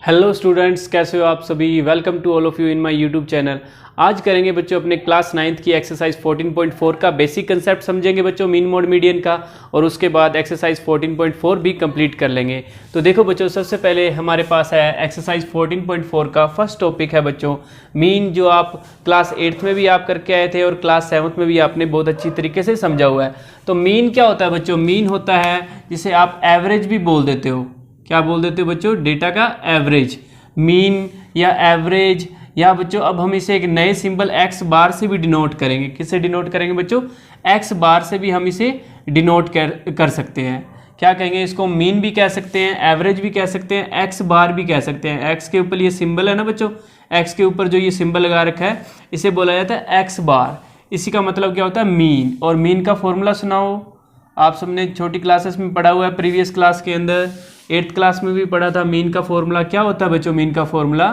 Hello students, कैसे हो आप सभी। Welcome to all of you in my YouTube channel. आज करेंगे बच्चों अपने क्लास 9th की एक्सरसाइज 14.4 का बेसिक कंसेप्ट समझेंगे बच्चों मीन मोड मीडियन का, और उसके बाद एक्सरसाइज 14.4 भी कंप्लीट कर लेंगे। तो देखो बच्चों, सबसे पहले हमारे पास है एक्सरसाइज 14.4 का फर्स्ट टॉपिक है बच्चों मीन, जो आप क्लास 8th में भी आप करके आए थे और क्लास 7th में भी आपने बहुत अच्छी तरीके से समझा हुआ है। तो मीन क्या होता है बच्चों? मीन होता है जिसे आप एवरेज भी बोल देते हो। क्या बोल देते हो बच्चों? डेटा का एवरेज, मीन या एवरेज, या बच्चों अब हम इसे एक नए सिंबल एक्स बार से भी डिनोट करेंगे। किससे डिनोट करेंगे बच्चों? एक्स बार से भी हम इसे डिनोट कर सकते हैं। क्या कहेंगे इसको? मीन भी कह सकते हैं, एवरेज भी कह सकते हैं, एक्स बार भी कह सकते हैं। एक्स के ऊपर ये सिंबल है ना बच्चों, एक्स के ऊपर जो ये सिंबल लगा रखा है इसे बोला जाता है एक्स बार। इसी का मतलब क्या होता है? मीन। और मीन का फॉर्मूला सुनाओ। आप सबने छोटी क्लासेस में पढ़ा हुआ है, प्रीवियस क्लास के अंदर 8th क्लास में भी पढ़ा था। मीन का फॉर्मूला क्या होता है बच्चों? मीन का formula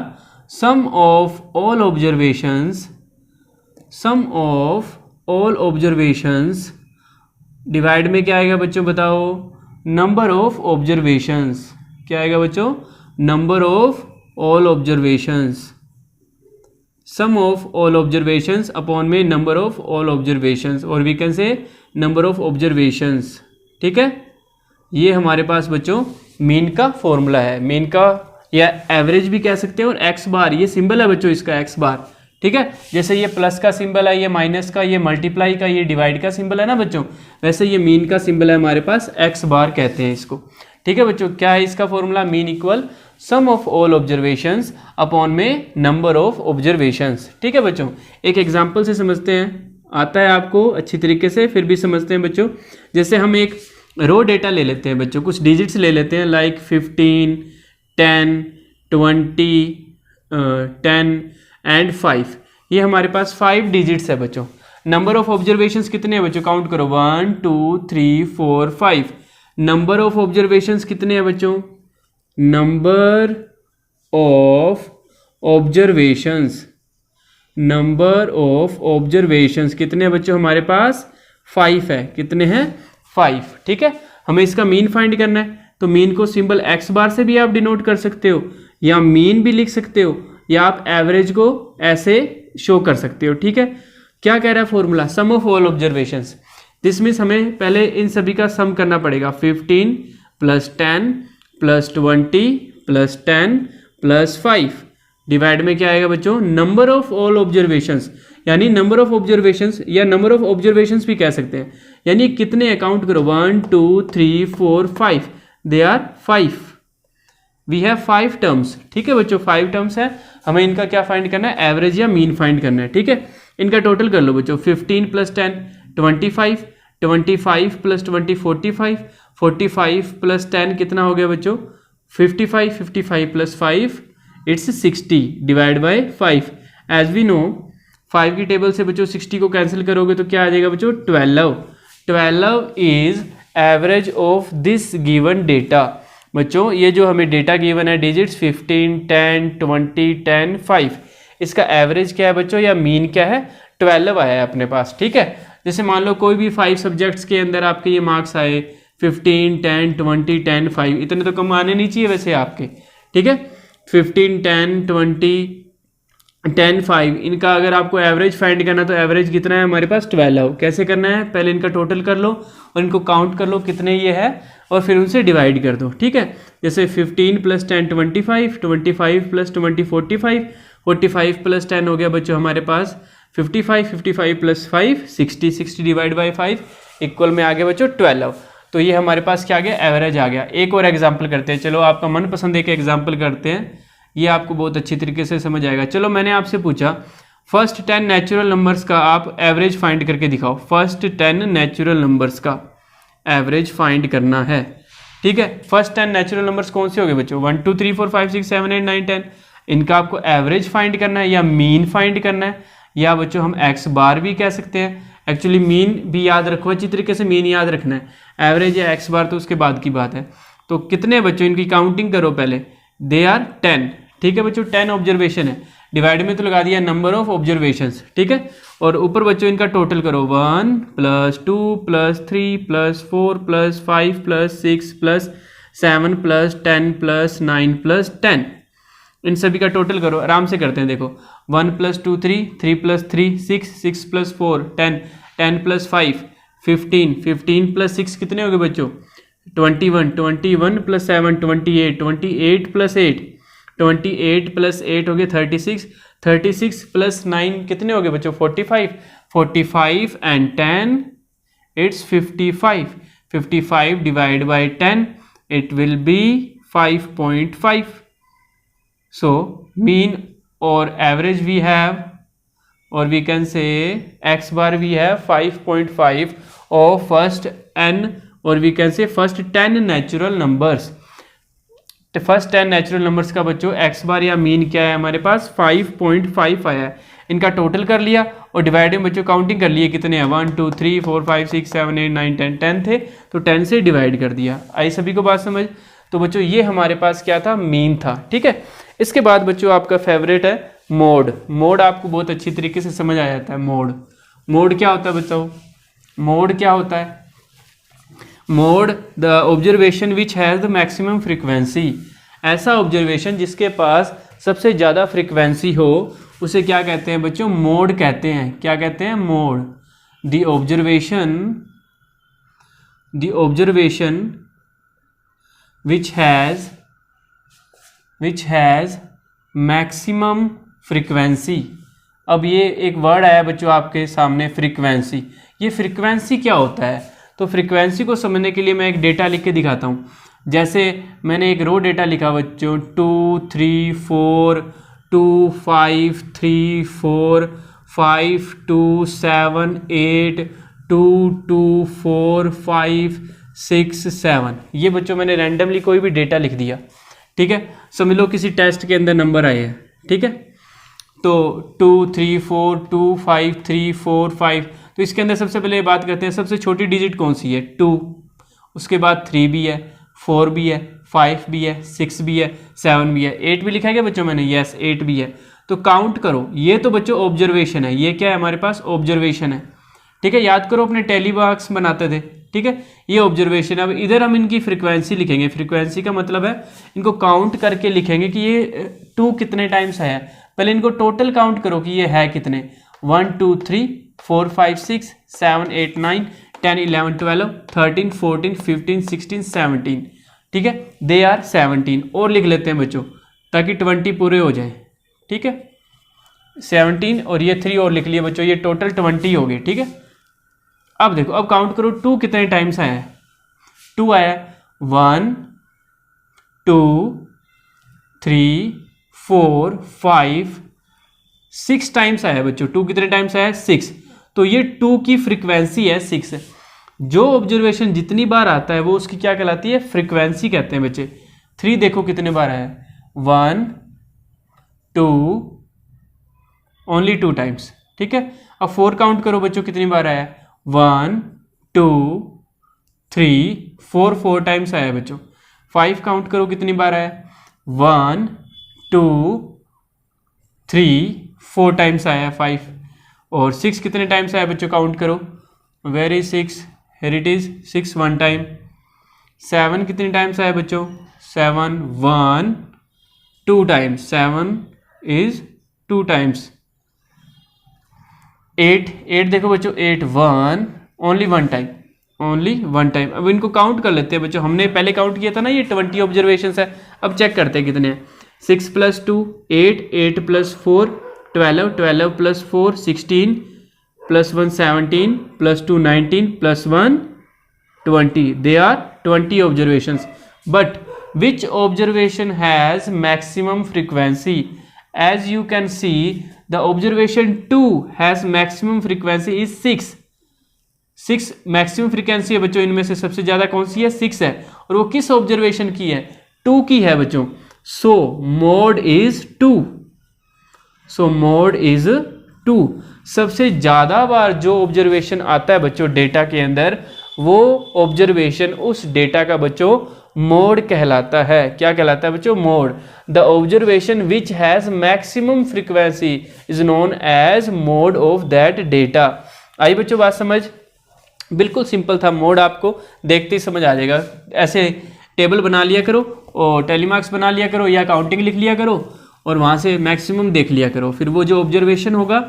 sum of all observations divide में क्या आएगा बच्चों बताओ? Number of observations. क्या आएगा बच्चों? Number of all observations. Sum of all observations upon में नंबर ऑफ ऑल ऑब्जर्वेशंस, और we can say number of observations. ठीक है, ये हमारे पास बच्चों मीन का फॉर्मूला है। मीन का या एवरेज भी कह सकते हैं, और एक्स बार ये सिंबल है बच्चों इसका, एक्स बार। ठीक है, जैसे ये प्लस का सिंबल है, ये माइनस का, ये मल्टीप्लाई का, ये डिवाइड का सिंबल है ना बच्चों, वैसे ये मीन का सिंबल है हमारे पास, एक्स बार कहते हैं इसको। ठीक है बच्चों, क्या है इसका formula? Mean equal sum of all observations upon में नंबर ऑफ ऑब्जर्वेशंस। ठीक है बच्चों, एक एग्जाम्पल से समझते हैं, आता है आपको अच्छी तरीके से, फिर भी समझते हैं बच्चों। जैसे हम एक रो डेटा ले लेते हैं बच्चों, कुछ डिजिट्स ले लेते हैं, लाइक 15, 10, 20, 10 एंड 5। ये हमारे पास 5 डिजिट्स है बच्चों। नंबर ऑफ ऑब्जर्वेशंस कितने हैं बच्चों? काउंट करो, 1 2 3 4 5। नंबर ऑफ ऑब्जर्वेशंस कितने हैं बच्चों? Number of observations, number of observations कितने हैं बच्चों? हमारे पास 5 है। कितने हैं? 5। ठीक है, हमें इसका मीन फाइंड करना है, तो मीन को सिंबल एक्स बार से भी आप डिनोट कर सकते हो, या मीन भी लिख सकते हो, या आप एवरेज को ऐसे शो कर सकते हो। ठीक है, क्या कह रहा है formula? Sum of all observations. This means हमें पहले इन सभी का सम करना पड़ेगा। 15 plus 10 plus 20 plus 10 plus 5 divide में क्या आएगा बच्चों? नंबर ऑफ ऑल ऑब्जर्वेशंस, यानी नंबर ऑफ ऑब्जर्वेशंस या नंबर ऑफ ऑब्जर्वेशंस भी कह सकते हैं। यानी कितने अकाउंट करो, 1 2 3 4 5, they are 5। We have 5 terms. ठीक है बच्चों, 5 टर्म्स है, हमें इनका क्या फाइंड करना है? एवरेज या मीन फाइंड करना है। ठीक है, इनका टोटल कर लो बच्चों, 15 प्लस 10 25, 25 प्लस 20 45, 45 प्लस 10 कितना हो गया बच्चों? 55, 55 plus 5 it's 60 divide by 5। As we know 5 की टेबल से बच्चों 60 को कैंसिल करोगे तो क्या आ जाएगा बच्चों? 12। 12 is average of this given data. बच्चों ये जो हमें डेटा गिवन है, डिजिट्स 15, 10, 20, 10, 5, इसका एवरेज क्या है बच्चों, या मीन क्या है? 12 आया है अपने पास। ठीक है, जैसे मान लो कोई भी 5 सब्जेक्ट्स के अंदर आपके ये मार्क्स आए 15, 10, 20, 10, 5, इतने तो कम आने नहीं चाहिए वैसे आपके। ठीक है, 15, 10, 20, 10, 5, इनका अगर आपको एवरेज फाइंड करना तो एवरेज कितना है हमारे पास? 12। कैसे करना है? पहले इनका टोटल कर लो और इनको काउंट कर लो कितने ये है, और फिर उनसे डिवाइड कर दो। ठीक है, जैसे 15 प्लस 10 25, 25 प्लस 20 45, 45 प्लस 10 हो गया बच्चों हमारे पास 55, 55 प्लस 5 60, 60 डिवाइड बाई 5 इक्वल में आ गया बच्चों 12। तो ये हमारे पास क्या आ गया? एवरेज आ गया। एक और एग्जाम्पल करते हैं, चलो आपका मनपसंद एक एग्जाम्पल करते हैं, ये आपको बहुत अच्छी तरीके से समझ आएगा। चलो मैंने आपसे पूछा फर्स्ट 10 नेचुरल नंबर्स का आप एवरेज फाइंड करके दिखाओ। फर्स्ट 10 नेचुरल नंबर्स का एवरेज फाइंड करना है। ठीक है, फर्स्ट 10 नेचुरल नंबर्स कौन से हो गए बच्चों? 1 2 3 4 5 6 7 8 9 10। इनका आपको एवरेज फाइंड करना है या मीन फाइंड करना है, या बच्चों हम एक्स बार भी कह सकते हैं। एक्चुअली मीन भी याद रखो अच्छी तरीके से, मीन याद रखना है, एवरेज या एक्स बार तो उसके बाद की बात है। तो कितने बच्चों इनकी काउंटिंग करो पहले, दे आर 10। ठीक है बच्चों, 10 ऑब्जर्वेशन है, डिवाइड में तो लगा दिया नंबर ऑफ ऑब्जर्वेशंस। ठीक है, और ऊपर बच्चों इनका टोटल करो, 1 plus 2 plus 3 plus 4 plus 5 plus 6 plus 7 plus 10 plus 9 plus 10। इन सभी का टोटल करो, आराम से करते हैं। देखो 1 + 2 3, 3 + 3 6, 6 + 4 10, 10 + 5 15, 15 + 6 कितने हो गए बच्चों 21, 21 + 7 28, 28 + 8 28 + 8 हो गए 36, 36 + 9 कितने हो गए बच्चों 45, 45 and 10 it's 55, 55 divided by 10 it will be 5.5. So mean or average we have, or we can say x bar we have 5.5 of first n, or we can say first 10 natural numbers. तो first 10 natural numbers का बच्चों x बार या mean क्या है हमारे पास 5.5 आया है। इनका टोटल कर लिया और डिवाइड में बच्चों काउंटिंग कर लिए कितने हैं 1 2 3 4 5 6 7 8 9 10 10 थे तो 10 से डिवाइड कर दिया। आई सभी को बात समझ। तो बच्चों ये हमारे पास क्या था मीन था। ठीक है, इसके बाद बच्चों आपका फेवरेट है मोड। मोड आपको बहुत अच्छी तरीके से समझ आ जाता है। मोड, मोड क्या होता है बच्चों, मोड क्या होता है mode the observation which has the maximum frequency. ऐसा ऑब्जर्वेशन जिसके पास सबसे ज़्यादा फ्रीक्वेंसी हो उसे क्या कहते हैं बच्चों मोड कहते हैं। क्या कहते हैं mode. The observation which has maximum frequency. अब ये एक वर्ड आया बच्चों आपके सामने फ्रीक्वेंसी। ये फ्रीक्वेंसी क्या होता है, तो फ्रीक्वेंसी को समझने के लिए मैं एक डेटा लिख के दिखाता हूँ। जैसे मैंने एक रो डेटा लिखा बच्चों 2 3 4 2 5 3 4 5 2 7 8 2 2 4 5 6 7। ये बच्चों मैंने रैंडमली कोई भी डेटा लिख दिया। ठीक है, समझ लो किसी टेस्ट के अंदर नंबर आए हैं। ठीक है, तो 2 3 4 2 5 3 4 5। तो इसके अंदर सबसे पहले बात करते हैं सबसे छोटी डिजिट कौन सी है 2, उसके बाद 3 भी है 4 भी है 5 भी है 6 भी है 7 भी है 8 भी लिखा है क्या बच्चों मैंने, यस 8 भी है। तो काउंट करो, ये तो बच्चों ऑब्जर्वेशन है। ये क्या है हमारे पास ऑब्जर्वेशन है। ठीक है, याद करो अपने टेली बॉक्स बनाते थे। ठीक है, ये ऑब्जर्वेशन। अब इधर हम इनकी फ्रीक्वेंसी लिखेंगे। फ्रीक्वेंसी का मतलब है इनको काउंट करके लिखेंगे कि ये 2 कितने टाइम्स है। पहले इनको टोटल काउंट करो कि ये है कितने 1 2 3 4 5 6 7 8 9 10 11 12 13 14 15 16 17। ठीक है, दे आर 17। और लिख लेते हैं बच्चों ताकि 20 पूरे हो जाए। ठीक है, 17 और ये 3 और लिख लिए बच्चों, ये टोटल 20 हो गए। ठीक है, अब देखो अब काउंट करो 2 कितने टाइम्स आया है। 2 आया 1 2 3 4 5 6 टाइम्स आया बच्चों। 2 कितने टाइम्स आया 6। तो ये 2 की फ्रीक्वेंसी है 6। जो ऑब्जर्वेशन जितनी बार आता है वो उसकी क्या कहलाती है फ्रीक्वेंसी कहते हैं बच्चे। 3 देखो कितने बार आया 1 2 ओनली 2 टाइम्स। ठीक है, अब 4 काउंट करो बच्चों कितनी बार आया 1 2 3 4 टाइम्स आया बच्चों। 5 काउंट करो कितनी बार आया 1 2 3 4 टाइम्स आया 5। और 6 कितने टाइम्स आया बच्चों काउंट करो, very 6 here it is 6 1 time. 7 कितने टाइम्स आया बच्चों 7 1 2 टाइम्स, 7 इज 2 टाइम्स। 8 देखो बच्चों 8 1 ओनली 1 टाइम, ओनली 1 टाइम। अब इनको काउंट कर लेते हैं बच्चों, हमने पहले काउंट किया था ना ये 20 ऑब्जर्वेशंस है। अब चेक करते हैं कितने हैं 6 + 2 8 8 + 4 12 12 + 4 16 + 1 17 + 2 19 + 1 20। They are 20 observations. But which observation has maximum frequency? As you can see, the observation 2 has maximum frequency is 6. 6 maximum frequency है बच्चों, इनमें से सबसे ज्यादा कौन सी है 6 है। और वो किस ऑब्जर्वेशन की है 2 की है बच्चों। सो mode is 2। So mode is 2। सबसे ज्यादा बार जो ऑब्जर्वेशन आता है बच्चों डेटा के अंदर वो ऑब्जर्वेशन उस डेटा का बच्चों मोड कहलाता है। क्या कहलाता है बच्चों mode. The observation which has maximum frequency is known as mode of that data. आई बच्चों बात समझ, बिल्कुल सिंपल था। मोड आपको देखते ही समझ आ जाएगा। ऐसे टेबल बना लिया करो और टेलीमार्क्स बना लिया करो या काउंटिंग लिख लिया करो और वहाँ से मैक्सिमम देख लिया करो, फिर वो जो ऑब्जर्वेशन होगा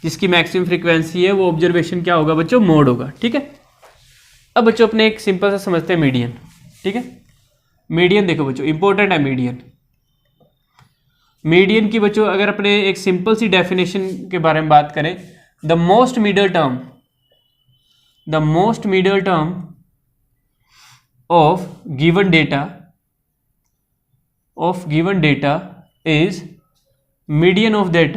जिसकी मैक्सिमम फ्रीक्वेंसी है वो ऑब्जर्वेशन क्या होगा बच्चों, मोड होगा। ठीक है, अब बच्चों अपने एक सिंपल सा समझते हैं मीडियन। ठीक है, मीडियन देखो बच्चों इंपॉर्टेंट है मीडियन। मीडियन की बच्चों अगर अपने एक सिंपल सी डेफिनेशन के बारे में बात करें, the most middle term of given data is median of that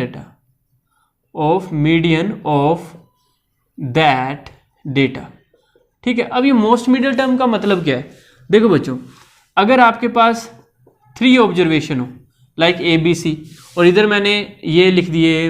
data, ठीक है। अब ये मोस्ट मिडल टर्म का मतलब क्या है, देखो बच्चों अगर आपके पास 3 ऑब्जर्वेशन हो लाइक ABC और इधर मैंने ये लिख दिए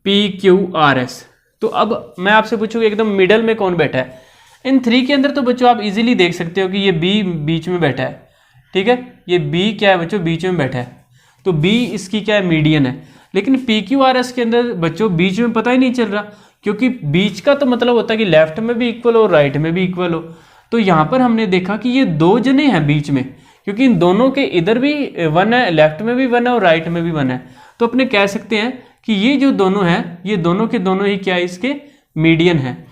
PQRS, तो अब मैं आपसे पूछूँ एकदम मिडल में कौन बैठा है इन 3 के अंदर, तो बच्चों आप इजीली देख सकते हो कि ये B बीच में बैठा है। ठीक है, ये B क्या है बच्चों, बीच में बैठा है, तो B इसकी क्या है, मीडियन है। लेकिन PQRS के अंदर बच्चों बीच में पता ही नहीं चल रहा, क्योंकि बीच का तो मतलब होता है कि लेफ्ट में भी इक्वल हो राइट में भी इक्वल हो। तो यहाँ पर हमने देखा कि ये 2 जने हैं बीच में, क्योंकि इन दोनों के इधर भी 1 है, लेफ्ट में भी 1 है और राइट में भी 1 है। तो अपने कह सकते हैं कि ये जो दोनों हैं ये दोनों के दोनों ही क्या है, इसके मीडियन है।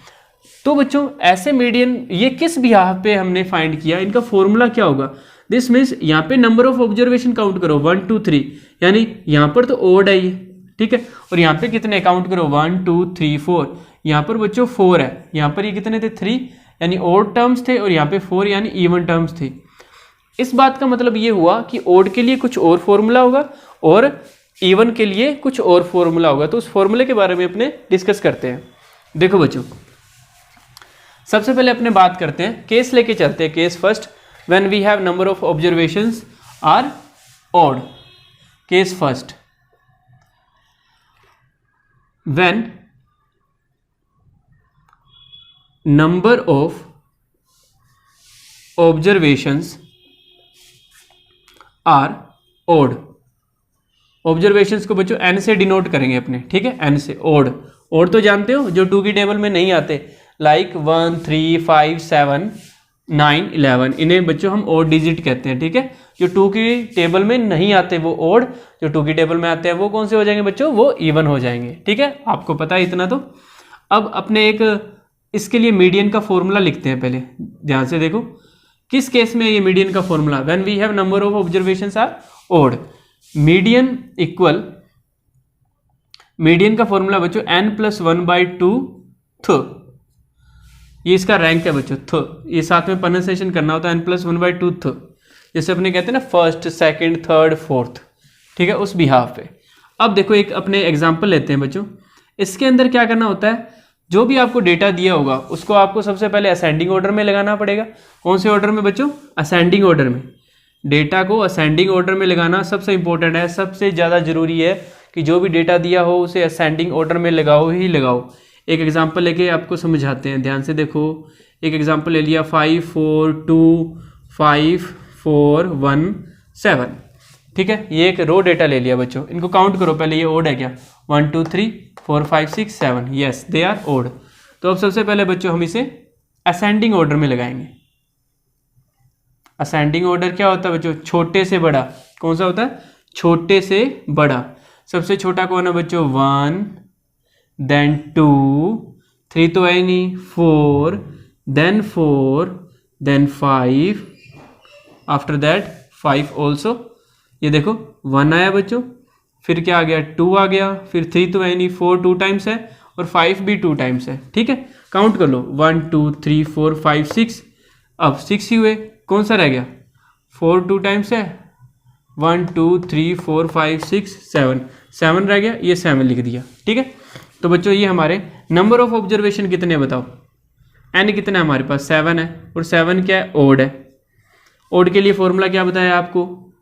तो बच्चों ऐसे मीडियन ये किस बिहाफ पे हमने फाइंड किया, इनका फॉर्मूला क्या होगा, दिस मीन्स यहाँ पे नंबर ऑफ ऑब्जर्वेशन काउंट करो 1 2 3, यानी यहाँ पर तो ओड है ये। ठीक है, और यहाँ पे कितने काउंट करो 1 2 3 4, यहाँ पर बच्चों 4 है, यहाँ पर ये कितने थे 3, यानी ओड टर्म्स थे, और यहाँ पे 4 यानी इवन टर्म्स थे। इस बात का मतलब ये हुआ कि ओड के लिए कुछ और फॉर्मूला होगा और इवन के लिए कुछ और फॉर्मूला होगा। तो उस फॉर्मूले के बारे में अपने डिस्कस करते हैं। देखो बच्चों सबसे पहले अपने बात करते हैं, केस लेके चलते हैं, case first, when we have number of observations are odd. Case first, when number of observations are odd. Observations को बच्चों n से डिनोट करेंगे अपने, ठीक है, n से। ऑड, ऑड तो जानते हो जो 2 की टेबल में नहीं आते, लाइक 1 3 5 7 9 11, इन्हें बच्चों हम ऑड डिजिट कहते हैं। ठीक है, जो 2 की टेबल में नहीं आते वो ऑड, जो 2 की टेबल में आते हैं वो कौन से हो जाएंगे बच्चों, वो इवन हो जाएंगे। ठीक है, आपको पता है इतना। तो अब अपने एक इसके लिए मीडियन का फॉर्मूला लिखते हैं, पहले ध्यान से देखो किस केस में ये मीडियन का formula, when we have number of observations are odd, median equal, median का फॉर्मूला बच्चों n+1/2th, ये इसका रैंक है बच्चों, थ, ये साथ में प्रोनाउंसिएशन करना होता है n+1/2th, जैसे अपने कहते हैं ना फर्स्ट सेकंड थर्ड फोर्थ। ठीक है, उस बिहाफ पे। अब देखो एक अपने एग्जांपल लेते हैं बच्चों, इसके अंदर क्या करना होता है, जो भी आपको डेटा दिया होगा उसको आपको सबसे पहले असेंडिंग ऑर्डर में लगाना पड़ेगा। कौन से ऑर्डर में बच्चों, असेंडिंग ऑर्डर में। डेटा को असेंडिंग ऑर्डर में लगाना सबसे इंपॉर्टेंट है, सबसे ज़्यादा जरूरी है कि जो भी डेटा दिया हो उसे असेंडिंग ऑर्डर में लगाओ ही लगाओ। एक एग्जांपल लेके आपको समझाते हैं, ध्यान से देखो। एक एग्जांपल ले लिया 5 4 2 5 4 1 7, ठीक है, ये एक रो डेटा ले लिया बच्चों। इनको काउंट करो पहले, ये ओड है क्या, 1 2 3 4 5 6 7, यस दे आर ओड। तो अब सबसे पहले बच्चों हम इसे असेंडिंग ऑर्डर में लगाएंगे। असेंडिंग ऑर्डर क्या होता है बच्चों, छोटे से बड़ा। कौन सा होता है, छोटे से बड़ा। सबसे छोटा कौन है बच्चों, 1, देन 2, 3 तो है नहीं, 4, then 4, then 5, after that 5 also. ये देखो 1 आया बच्चों, फिर क्या आ गया, 2 आ गया, फिर 3 तो है नहीं, 4 2 टाइम्स है और 5 भी 2 टाइम्स है। ठीक है, काउंट कर लो 1 2 3 4 5 6, अब 6 ही हुए। कौन सा रह गया, 4 2 टाइम्स है, 1 2 3 4 5 6 7, 7 रह गया, ये 7 लिख दिया। ठीक है, तो बच्चों ये हमारे नंबर ऑफ ऑब्जर्वेशन कितने बताओ, n कितना है हमारे पास, 7 है, और 7 क्या है, ओड है। ओड के लिए फॉर्मूला क्या बताया आपको,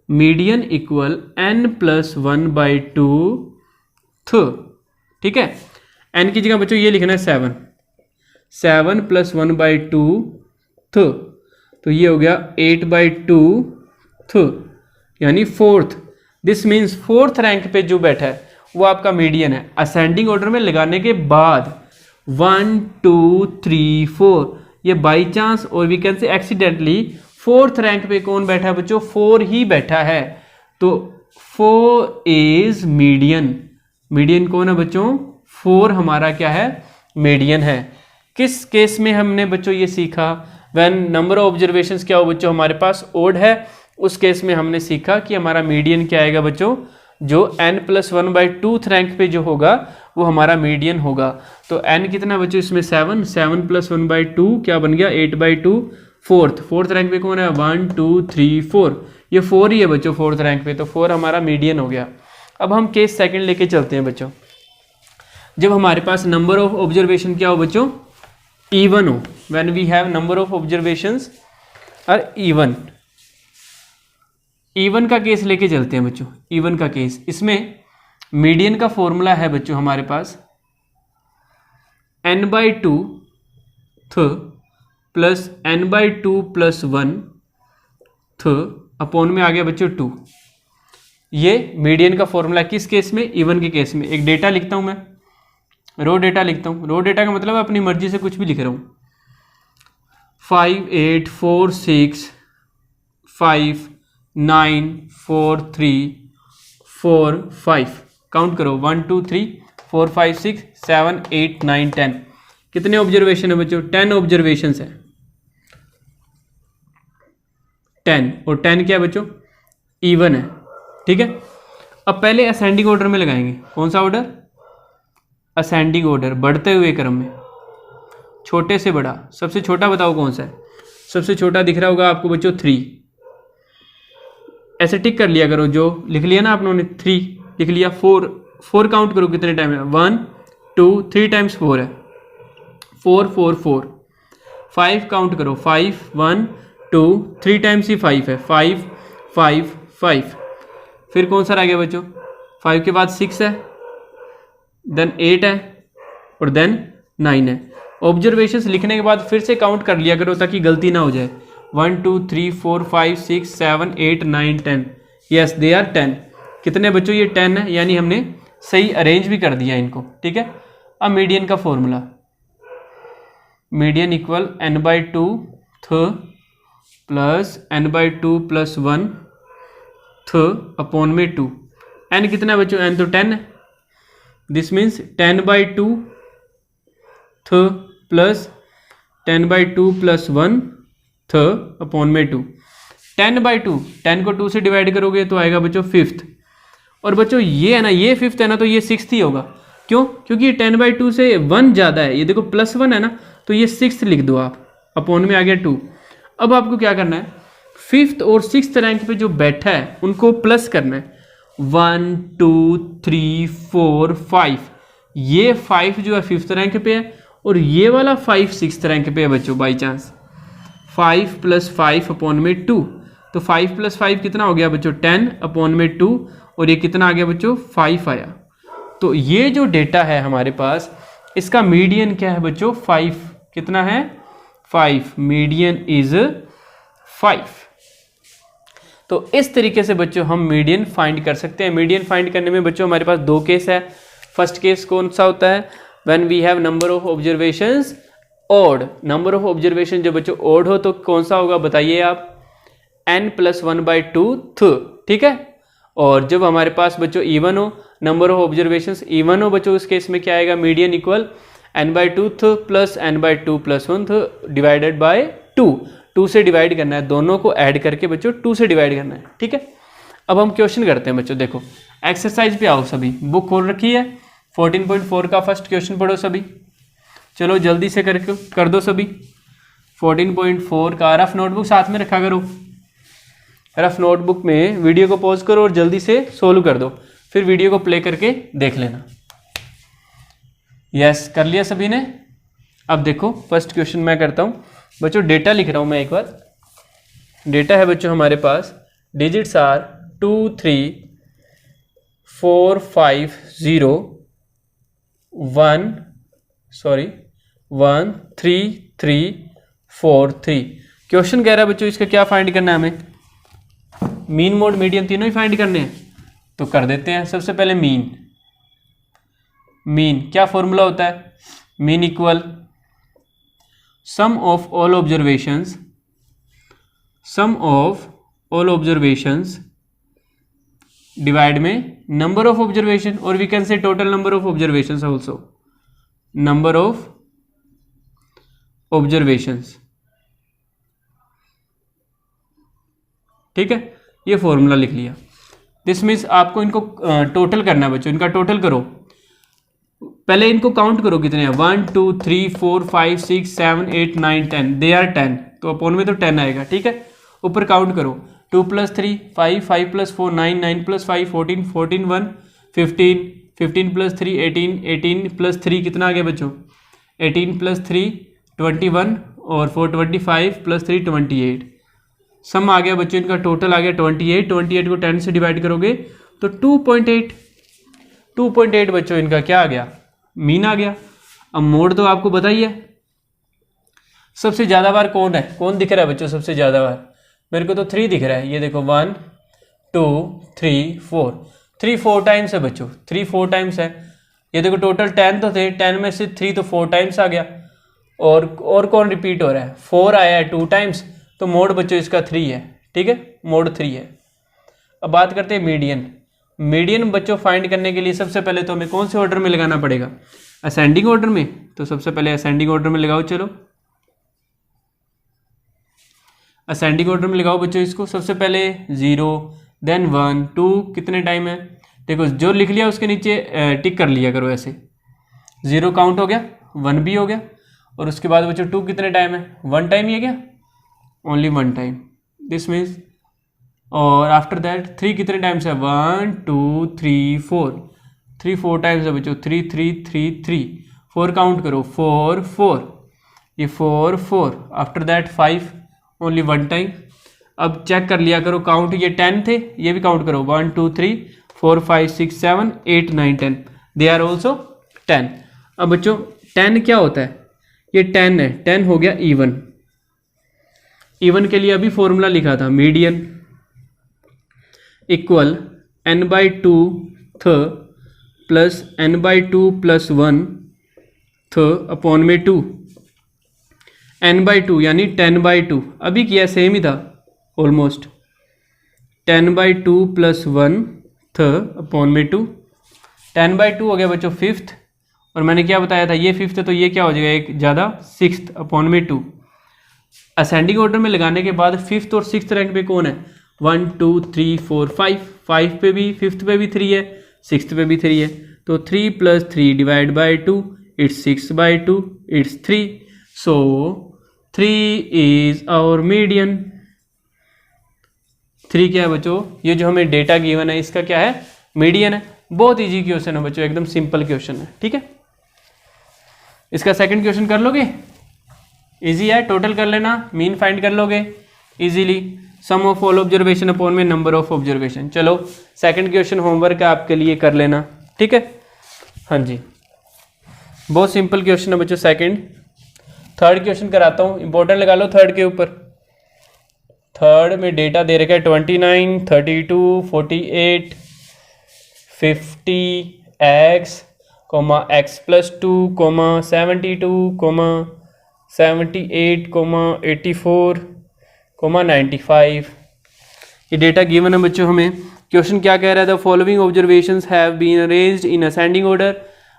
मीडियन इक्वल n+1/2th। ठीक है, n की जगह बच्चों ये लिखना है 7, 7+1/2th, तो ये हो गया 8/2th, यानी 4th। This means 4th rank पे जो बैठा है वो आपका मीडियन है। असेंडिंग ऑर्डर में लगाने के बाद 1 2 3 4, ये बाई चांस और we can say accidentally 4th rank पे कौन बैठा है बच्चों, 4 ही बैठा है। तो 4 इज मीडियन। मीडियन कौन है बच्चों? 4 हमारा क्या है? मीडियन है। किस केस में हमने बच्चों ये सीखा? व्हेन नंबर ऑफ ऑब्जर्वेशंस क्या हो बच्चों हमारे पास ओड है, उस केस में हमने सीखा कि हमारा मीडियन क्या आएगा बच्चों? जो n+1/2 रैंक पे जो होगा वो हमारा मीडियन होगा। तो n कितना बच्चों इसमें 7, 7 + 1/2 क्या बन गया? 8/2। फोर्थ रैंक पे कौन है? 1 2 3 4, ये 4 ही है बच्चों फोर्थ रैंक पे, तो 4 हमारा मीडियन हो गया। अब हम केस सेकंड लेके चलते हैं बच्चों। जब हमारे पास नंबर ऑफ ऑब्जर्वेशन क्या हो बच्चों? इवन हो। When we have number of observations are even. Even का केस लेके चलते हैं बच्चों। इवन का केस, इसमें मीडियन का फॉर्मूला है बच्चों हमारे पास n/2 प्लस n/2 + 1 अपॉन में आ गया बच्चों 2। ये मीडियन का फॉर्मूला किस केस में? इवन के केस में। एक डेटा लिखता हूं मैं, रो डेटा लिखता हूं। रो डेटा का मतलब अपनी मर्जी से कुछ भी लिख रहा हूं। 5 8 4 6 5 9 4 3 4 5, काउंट करो 1 2 3 4 5 6 7 8 9 10। कितने ऑब्जर्वेशन है बच्चों? 10 ऑब्जर्वेशन है। 10 और 10 क्या है बच्चों? इवन है। ठीक है, अब पहले असेंडिंग ऑर्डर में लगाएंगे। कौन सा ऑर्डर? असेंडिंग ऑर्डर, बढ़ते हुए क्रम में, छोटे से बड़ा। सबसे छोटा बताओ कौन सा है? सबसे छोटा दिख रहा होगा आपको बच्चों 3। ऐसे टिक कर लिया करो, जो लिख लिया ना आप लोगों ने 3 लिख लिया। 4 काउंट करो कितने टाइम है? 1 2 3 टाइम्स 4 है, 4 4 4। 5 काउंट करो, 5 1 2 3 टाइम्स ही 5 है, 5 5 5। फिर कौन सा रह गया बच्चों? 5 के बाद 6 है, देन 8 है और देन 9 है। ऑब्जर्वेशंस लिखने के बाद फिर से काउंट कर लिया करो ताकि गलती ना हो जाए। 1 2 3 4 5 6 7 8 9 10। Yes, they are 10। कितने बच्चों? ये 10 है, यानी हमने सही अरेंज भी कर दिया इनको। ठीक है, अब मीडियन का formula, median equal n/2 plus n/2 + 1 upon में 2। n कितना बच्चों? n तो 10 है। दिस मीन्स 10/2 प्लस 10/2 + 1 अपॉन में 2। 10/2, 10 को 2 से डिवाइड करोगे तो आएगा बच्चों 5th। और बच्चों ये है ना, ये 5th है ना, तो ये 6th ही होगा। क्यों? क्योंकि 10/2 से 1 ज़्यादा है। ये देखो +1 है ना, तो ये 6th लिख दो आप, अपॉन में आ गया 2। अब आपको क्या करना है? 5th और 6th रैंक पे जो बैठा है उनको प्लस करना है। 1 2 3 4 5। ये 5 जो है 5th रैंक पे है और ये वाला 5 6th रैंक पे है बच्चों। बाई चांस 5 + 5 अपॉन में 2, तो 5 + 5 कितना हो गया बच्चों? 10 अपॉन में 2, और ये कितना आ गया बच्चों? 5 आया। तो ये जो डेटा है हमारे पास, इसका मीडियन क्या है बच्चों? 5। कितना है? 5। Median is 5। तो इस तरीके से बच्चों हम मीडियन फाइंड कर सकते हैं। मीडियन फाइंड करने में बच्चों हमारे पास 2 केस है। फर्स्ट केस कौन सा होता है? When we have number of observations odd. Number of observation जब बच्चों ऑड हो तो कौन सा होगा बताइए आप? n+1/2। ठीक है, और जब हमारे पास बच्चों इवन हो, नंबर ऑफ ऑब्जर्वेशंस इवन हो बच्चों, उस केस में क्या आएगा? Median equal n/2 plus n/2 + 1 divided by 2। 2 से डिवाइड करना है, दोनों को ऐड करके बच्चों 2 से डिवाइड करना है। ठीक है, अब हम क्वेश्चन करते हैं बच्चों। देखो एक्सरसाइज पे आओ, सभी बुक खोल रखी है। 14.4 का फर्स्ट क्वेश्चन पढ़ो सभी। चलो जल्दी से कर दो सभी। 14.4 का रफ नोटबुक साथ में रखा करो। रफ नोटबुक में वीडियो को पॉज करो और जल्दी से सोल्व कर दो, फिर वीडियो को प्ले करके देख लेना। यस, कर लिया सभी ने? अब देखो फर्स्ट क्वेश्चन मैं करता हूँ बच्चों। डेटा लिख रहा हूँ मैं एक बार। डेटा है बच्चों हमारे पास, डिजिट्स आर 2 3 4 5 0 1 3 3 4 3। क्वेश्चन कह रहा है बच्चों इसका क्या फाइंड करना है हमें? मीन मोड मीडियन तीनों ही फाइंड करने हैं, तो कर देते हैं। सबसे पहले मीन क्या फॉर्मूला होता है? Mean equal sum of all observations divide में नंबर ऑफ ऑब्जर्वेशन, और we can say total number of observations also, number of observations. ठीक है, ये फॉर्मूला लिख लिया। दिस मीन्स आपको इनको टोटल करना है बच्चों, इनका टोटल करो। पहले इनको काउंट करो कितने हैं, 1 2 3 4 5 6 7 8 9 10, दे आर 10, तो अपॉन में तो 10 आएगा। ठीक है, ऊपर काउंट करो, 2 + 3 5, 5 + 4 9, 9 + 5 14, 14 1 15, 15 + 3 18, 18 + 3 कितना आ गया बच्चों, 18 + 3 21, और 4 25 + 3 28, सम आ गया बच्चों इनका, टोटल आ गया 28। 28 को 10 से डिवाइड करोगे तो 2.8 बच्चों इनका क्या आ गया, मीन आ गया। अब मोड तो आपको पता ही है, सबसे ज़्यादा बार कौन है, कौन दिख रहा है बच्चों सबसे ज़्यादा बार, मेरे को तो 3 दिख रहा है, ये देखो 1 2 3 4, 3 4 टाइम्स है बच्चों, 3 4 टाइम्स है। ये देखो टोटल 10 तो थे, 10 में से 3 तो 4 टाइम्स आ गया, और कौन रिपीट हो रहा है, 4 आया है 2 टाइम्स, तो मोड बच्चों इसका 3 है। ठीक है, मोड 3 है। अब बात करते हैं मीडियन। मीडियन बच्चों फाइंड करने के लिए सबसे पहले तो हमें कौन से ऑर्डर में लगाना पड़ेगा, असेंडिंग ऑर्डर में, तो सबसे पहले असेंडिंग ऑर्डर में लगाओ। चलो असेंडिंग ऑर्डर में लगाओ बच्चों इसको, सबसे पहले 0 देन 1 2, कितने टाइम है, देखो जो लिख लिया उसके नीचे टिक कर लिया करो ऐसे, 0 काउंट हो गया, 1 भी हो गया, और उसके बाद बच्चों 2 कितने टाइम है, 1 टाइम ही है क्या, ओनली 1 टाइम, दिस मीन्स, और आफ्टर दैट 3 कितने टाइम्स है, 1 2 3 4, 3 4 टाइम्स है बच्चों, 3 3 3 3, 4 काउंट करो, 4 4, ये 4 4, आफ्टर दैट 5, ओनली 1 टाइम। अब चेक कर लिया करो काउंट, ये 10 थे, ये भी काउंट करो, 1 2 3 4 5 6 7 8 9 10, दे आर ऑल्सो 10। अब बच्चों 10 क्या होता है, ये 10 है, 10 हो गया इवन। इवन के लिए अभी फॉर्मूला लिखा था, median equal n/2 th plus n/2 + 1 th upon में 2, n/2 यानी 10/2, अभी किया सेम ही था ऑलमोस्ट, 10/2 + 1 th अपॉन में 2, 10/2 हो गया बच्चों 5th, और मैंने क्या बताया था, ये 5th है तो ये क्या हो जाएगा एक ज़्यादा 6th अपॉन में 2। असेंडिंग ऑर्डर में लगाने के बाद 5th और 6th रैंक पे कौन है, 1 2 3 4 5, 5 पे भी 5th पे भी 3 है, 6th पे भी 3 है, तो 3 + 3 divide by 2, it's 6/2, it's 3, so 3 is our median. 3 क्या है बच्चों, ये जो हमें डेटा गिवन है इसका क्या है, मीडियन है। बहुत इजी क्वेश्चन है बच्चों, एकदम सिंपल क्वेश्चन है। ठीक है, इसका सेकंड क्वेश्चन कर लोगे, इजी है, टोटल कर लेना, मीन फाइंड कर लोगे easily, sum of all observation upon में नंबर ऑफ ऑब्जर्वेशन। चलो सेकंड क्वेश्चन होमवर्क है आपके लिए, कर लेना। ठीक है, हाँ जी, बहुत सिंपल क्वेश्चन है बच्चों सेकंड। थर्ड क्वेश्चन कराता हूँ, इंपॉर्टेंट लगा लो थर्ड के ऊपर। थर्ड में डेटा दे रखा है 29 32 48 50 x, x + 2, 72, 78, 84, 95। ये डेटा गिवन है बच्चों हमें। क्वेश्चन क्या कह रहा है, the following observations have been arranged in ascending order.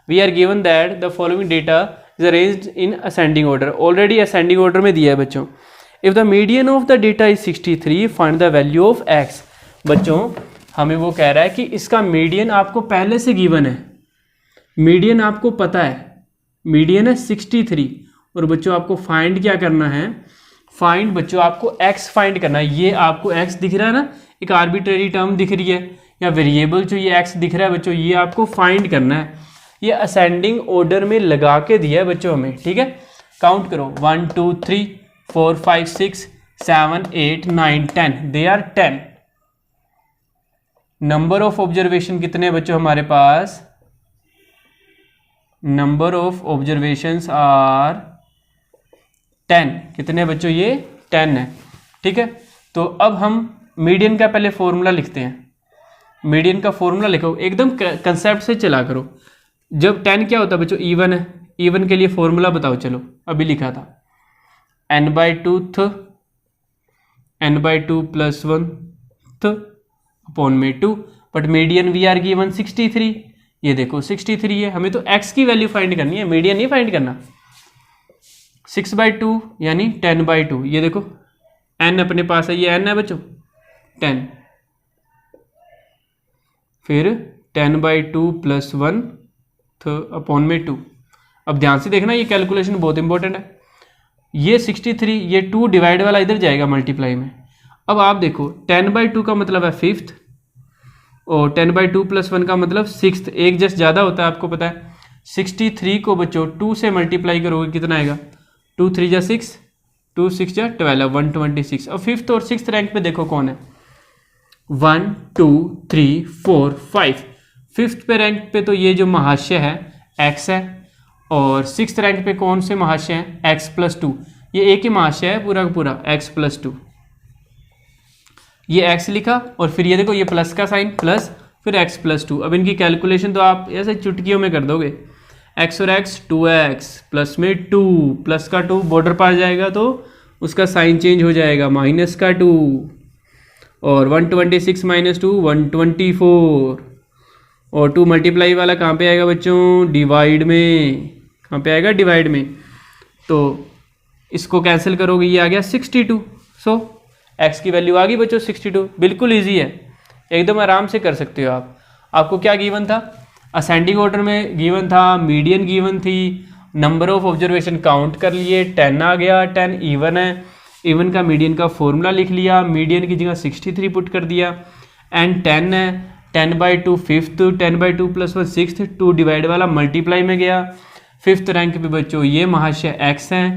We are given that the following data is arranged in ascending order. Already ascending order में दिया है बच्चों। If the median of the data is 63, find the value of x। बच्चों हमें वो कह रहा है कि इसका मीडियन आपको पहले से गिवन है, मीडियन आपको पता है, मीडियन है 63, और बच्चों आपको फाइंड क्या करना है, फाइंड बच्चों आपको x फाइंड करना है। ये आपको x दिख रहा है ना, एक आर्बिट्रेरी टर्म दिख रही है या वेरिएबल जो ये x दिख रहा है बच्चों, ये आपको फाइंड करना है। ये असेंडिंग ऑर्डर में लगा के दिया है बच्चों हमें। ठीक है, काउंट करो 1 2 3 4 5 6 7 8 9 10, they are 10। Number of observation कितने बच्चों हमारे पास, नंबर ऑफ ऑब्जर्वेशंस आर 10। कितने बच्चों, ये 10 है। ठीक है, तो अब हम मीडियन का पहले फॉर्मूला लिखते हैं। मीडियन का फॉर्मूला लिखो, एकदम कंसेप्ट से चला करो। जब 10 क्या होता है बच्चों, इवन है, इवन के लिए फॉर्मूला बताओ। चलो अभी लिखा था n/2 th, n/2 + 1 th upon में 2, but median we are given 63, ये देखो 63 है, हमें तो x की वैल्यू फाइंड करनी है, मीडियन नहीं फाइंड करना। 6/2 यानी 10/2, ये देखो n अपने पास है, ये n है बच्चों 10, फिर 10/2 + 1 अपॉन में 2। अब ध्यान से देखना, ये कैलकुलेशन बहुत इंपॉर्टेंट है। ये 63, ये 2 डिवाइड वाला इधर जाएगा मल्टीप्लाई में। अब आप देखो 10/2 का मतलब है 5th, और 10/2 + 1 का मतलब 6th, एक जस्ट ज़्यादा होता है, आपको पता है। 63 को बच्चों 2 से मल्टीप्लाई करोगे कितना आएगा, 2 3 जा 6, 2 6 जा 12, 126। अब 5th और 6th रैंक पे देखो कौन है, 1 2 3 4 5। 5th पे रैंक पे तो ये जो महाशय है x है, और 6th रैंक पे कौन से महाशय हैं, x + 2। ये एक ही महाशय है पूरा का पूरा, x + 2। ये x लिखा, और फिर ये देखो ये प्लस का साइन, प्लस फिर x + 2। अब इनकी कैलकुलेशन तो आप ऐसे चुटकियों में कर दोगे। x और x 2x, प्लस में 2, प्लस का 2 बॉर्डर पार जाएगा तो उसका साइन चेंज हो जाएगा, माइनस का 2, और 126 - 2 124, और 2 मल्टीप्लाई वाला कहाँ पे आएगा बच्चों, डिवाइड में। कहाँ पे आएगा, डिवाइड में। तो इसको कैंसिल करोगे, ये आ गया 62। सो x की वैल्यू आ गई बच्चों 62। बिल्कुल इजी है, एकदम आराम से कर सकते हो आप। आपको क्या गिवन था, असेंडिंग ऑर्डर में गिवन था, मीडियन गिवन थी, नंबर ऑफ ऑब्जर्वेशन काउंट कर लिए, 10 आ गया, 10 इवन है, इवन का मीडियन का फॉर्मूला लिख लिया, मीडियन की जगह 63 पुट कर दिया, एंड 10 है, 10/2 5th, 10/2 + 1 6th, 2 डिवाइड वाला मल्टीप्लाई में गया। 5th रैंक पे बच्चों ये महाशय x हैं,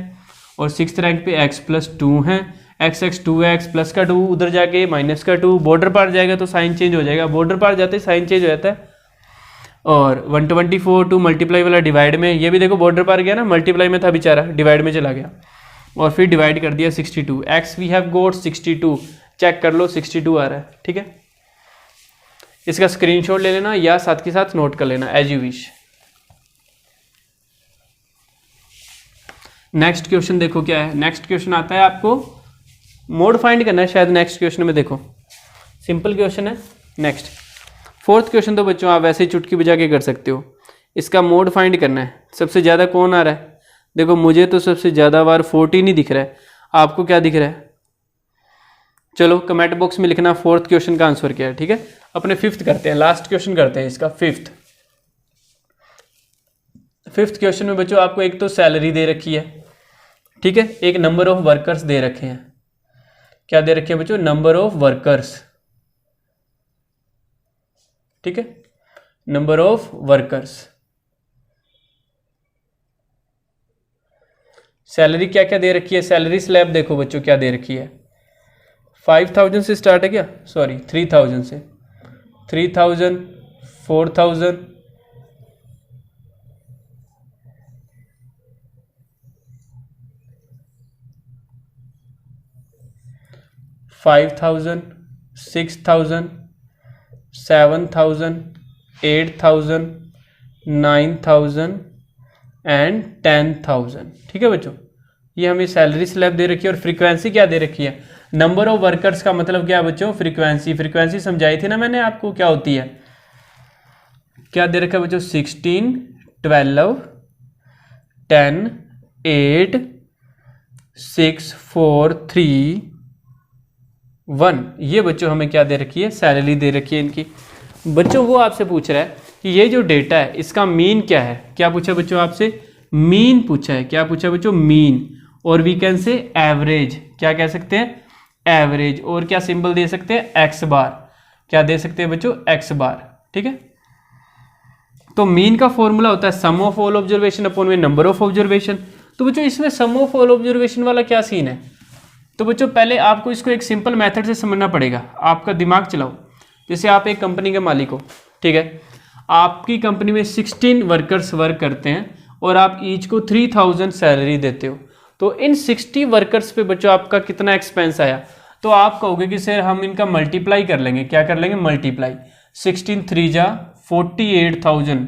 और 6th रैंक पे x + 2 हैं, x 2x, प्लस का 2 उधर जाके माइनस का 2, बॉर्डर पार जाएगा तो साइन चेंज हो जाएगा, बॉर्डर पार जाते साइन चेंज हो जाता है। और 124 2 मल्टीप्लाई वाला डिवाइड में, ये भी देखो बॉर्डर पार गया ना, मल्टीप्लाई में था बेचारा, डिवाइड में चला गया, और फिर डिवाइड कर दिया 62। x we have got 62, check कर लो 62 आ रहा है, ठीक है। इसका स्क्रीनशॉट ले लेना या साथ के साथ नोट कर लेना, as you wish. Next question देखो क्या है। नेक्स्ट क्वेश्चन आता है, आपको मोड फाइंड करना है शायद नेक्स्ट क्वेश्चन में। देखो सिंपल क्वेश्चन है। नेक्स्ट 4th क्वेश्चन तो बच्चों आप वैसे ही चुटकी बजा के कर सकते हो। इसका मोड फाइंड करना है, सबसे ज़्यादा कौन आ रहा है। देखो मुझे तो सबसे ज़्यादा बार 14 ही दिख रहा है, आपको क्या दिख रहा है। चलो कमेंट बॉक्स में लिखना 4th क्वेश्चन का आंसर क्या है, ठीक है। अपने 5th करते हैं, लास्ट क्वेश्चन करते हैं इसका 5th। 5th क्वेश्चन में बच्चों आपको एक तो सैलरी दे रखी है, ठीक है, एक नंबर ऑफ वर्कर्स दे रखे हैं। क्या दे रखे हैं बच्चों, नंबर ऑफ वर्कर्स, ठीक है, नंबर ऑफ वर्कर्स। सैलरी क्या क्या दे रखी है, सैलरी स्लैब देखो बच्चों क्या दे रखी है। 5000 से स्टार्ट है क्या, सॉरी 3000 से, 3000 4000 5000 6000 7000 8000 9000 एंड 10000, ठीक है बच्चों। ये हमें सैलरी स्लैब दे रखी है। और फ्रीक्वेंसी क्या दे रखी है, नंबर ऑफ वर्कर्स का मतलब क्या है बच्चों, फ्रीक्वेंसी। फ्रीक्वेंसी समझाई थी ना मैंने आपको क्या होती है। क्या दे रखा है बच्चों, 16 12 10 8 6 4 3 1। ये बच्चों हमें क्या दे रखी है, सैलरी दे रखी है इनकी। बच्चों वो आपसे पूछ रहा है कि ये जो डेटा है इसका मीन क्या है। क्या पूछा बच्चों आपसे, मीन पूछा है। क्या पूछा बच्चों, मीन। और वी कैन से एवरेज, क्या कह सकते हैं, एवरेज। और क्या सिंबल दे सकते हैं, एक्स बार। क्या दे सकते हैं बच्चों, एक्स बार, ठीक है। तो मीन का फॉर्मूला होता है सम ऑफ ऑल ऑब्जर्वेशन अपॉन में नंबर ऑफ ऑब्जर्वेशन। तो बच्चों इसमें सम ऑफ ऑल ऑब्जर्वेशन वाला क्या सीन है। तो बच्चों पहले आपको इसको एक सिंपल मेथड से समझना पड़ेगा। आपका दिमाग चलाओ। जैसे आप एक कंपनी के मालिक हो, ठीक है, आपकी कंपनी में 16 वर्कर्स वर्क करते हैं और आप ईच को 3000 सैलरी देते हो। तो इन 60 वर्कर्स पे बच्चों आपका कितना एक्सपेंस आया। तो आप कहोगे कि सर हम इनका मल्टीप्लाई कर लेंगे। क्या कर लेंगे, मल्टीप्लाई। 16 3 जा 48,000,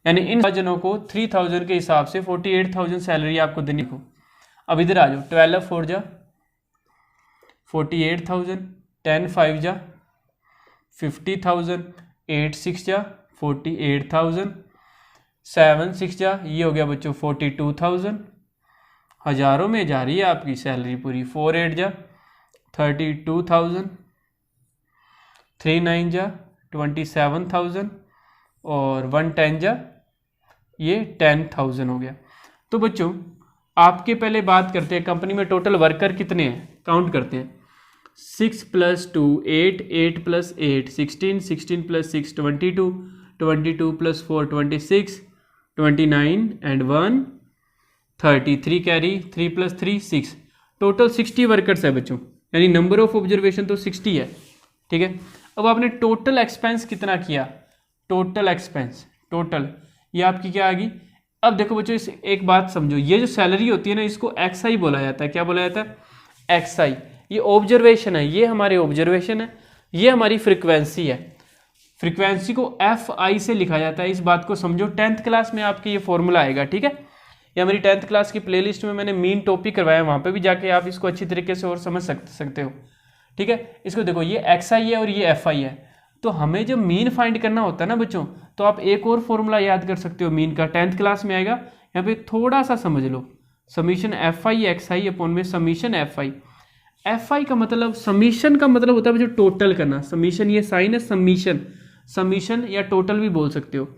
यानी इन जनों को 3000 के हिसाब से 48,000 सैलरी आपको देनी हो। अब इधर आ जाओ, 12 4 जा 48,000, 10 5 जा 50,000, 8 6 जा 48,000, 7 6 जा ये हो गया बच्चों 42,000, हज़ारों में जा रही है आपकी सैलरी पूरी। 4 8 जा 32,000, 3 9 जा 27,000 और 1 10 जा ये 10,000 हो गया। तो बच्चों आपके पहले बात करते हैं कंपनी में टोटल वर्कर कितने हैं, काउंट करते हैं। 6 + 2 8, 8 + 8 16, 16 + 6 22, 22 + 4 26, 29 and 1 33 कैरी, 3 + 3 6, टोटल 60 वर्कर्स है बच्चों, यानी नंबर ऑफ ऑब्जर्वेशन तो 60 है। ठीक है, अब आपने टोटल एक्सपेंस कितना किया, टोटल एक्सपेंस टोटल ये आपकी क्या आ गई। अब देखो बच्चों इस एक बात समझो, ये जो सैलरी होती है ना इसको XI बोला जाता है। क्या बोला जाता है, XI। ये ऑब्जर्वेशन है, ये हमारे ऑब्जर्वेशन है, ये हमारी फ्रीक्वेंसी है। फ्रीक्वेंसी को FI से लिखा जाता है, इस बात को समझो। 10th क्लास में आपके ये फॉर्मूला आएगा। ठीक है, या मेरी 10th क्लास की प्लेलिस्ट में मैंने मीन टॉपिक करवाया, वहाँ पे भी जाके आप इसको अच्छी तरीके से और समझ सकते हो। ठीक है, इसको देखो ये XI है और ये FI है। तो हमें जब मीन फाइंड करना होता है ना बच्चों, तो आप एक और फॉर्मूला याद कर सकते हो मीन का, 10th क्लास में आएगा। यहाँ पे थोड़ा सा समझ लो, समीशन FI XI अपॉन में समीशन FI। FI का मतलब, समीशन का मतलब होता है बच्चों टोटल करना। समीशन ये साइन है, समीशन, समीशन या टोटल भी बोल सकते हो।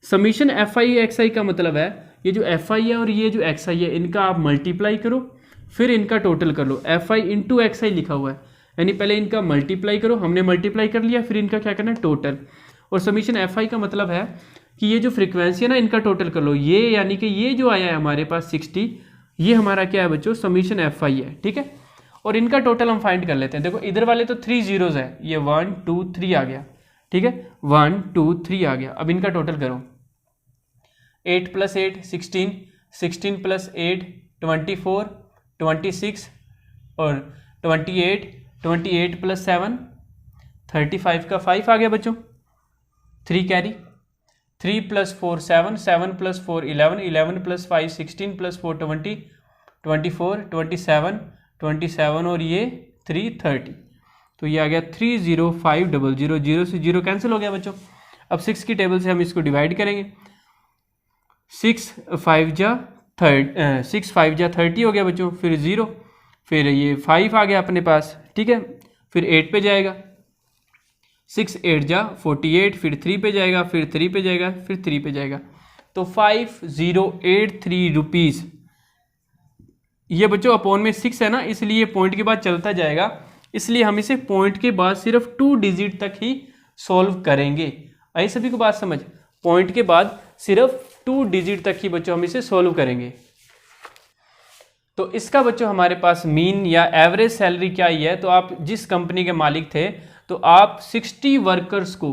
समीशन FI XI का मतलब है ये जो FI है और ये जो XI है इनका आप मल्टीप्लाई करो, फिर इनका टोटल कर लो। FI इंटू XI लिखा हुआ है, यानी पहले इनका मल्टीप्लाई करो, हमने मल्टीप्लाई कर लिया, फिर इनका क्या करना है, टोटल। और समीशन FI का मतलब है कि ये जो फ्रीक्वेंसी है ना इनका टोटल कर लो। ये यानी कि ये जो आया है हमारे पास 60, ये हमारा क्या है बच्चों, समीशन FI है। ठीक है, और इनका टोटल हम फाइंड कर लेते हैं। देखो इधर वाले तो 3 zeros है, ये 1 2 3 आ गया। ठीक है, 1 2 3 आ गया। अब इनका टोटल करो, 8 + 8 16, 16 + 8 24, 26 और 28, 28 + 7 35 का 5 आ गया बच्चों, 3 कैरी, 3 + 4 7, 7 + 4 11, 11 + 5 16 + 4 20, 24 27 27 और ये 3 30। तो ये आ गया 30500, 0 से 0 कैंसिल हो गया बच्चों। अब 6 की टेबल से हम इसको डिवाइड करेंगे। 6 5 जा 30 हो गया बच्चों, फिर 0, फिर ये 5 आ गया अपने पास। ठीक है, फिर 8 पे जाएगा, 6 8 जा 48, फिर 3 पे जाएगा, फिर 3 पे जाएगा, फिर 3 पे जाएगा। तो 5083 रुपीज़। ये बच्चों अपॉन में 6 है ना, इसलिए पॉइंट के बाद चलता जाएगा, इसलिए हम इसे पॉइंट के बाद सिर्फ 2 डिजिट तक ही सॉल्व करेंगे। आई सभी को बात समझ, पॉइंट के बाद सिर्फ 2 डिजिट तक ही बच्चों हम इसे सॉल्व करेंगे। तो इसका बच्चों हमारे पास मीन या एवरेज सैलरी क्या ही है। तो आप जिस कंपनी के मालिक थे तो आप 60 वर्कर्स को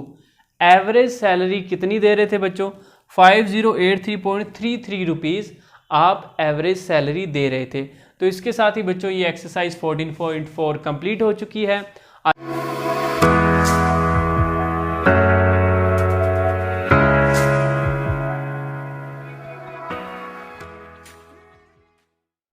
एवरेज सैलरी कितनी दे रहे थे बच्चों, 5083.33 रुपीज़ आप एवरेज सैलरी दे रहे थे। तो इसके साथ ही बच्चों ये एक्सरसाइज 14.4 कंप्लीट हो चुकी है।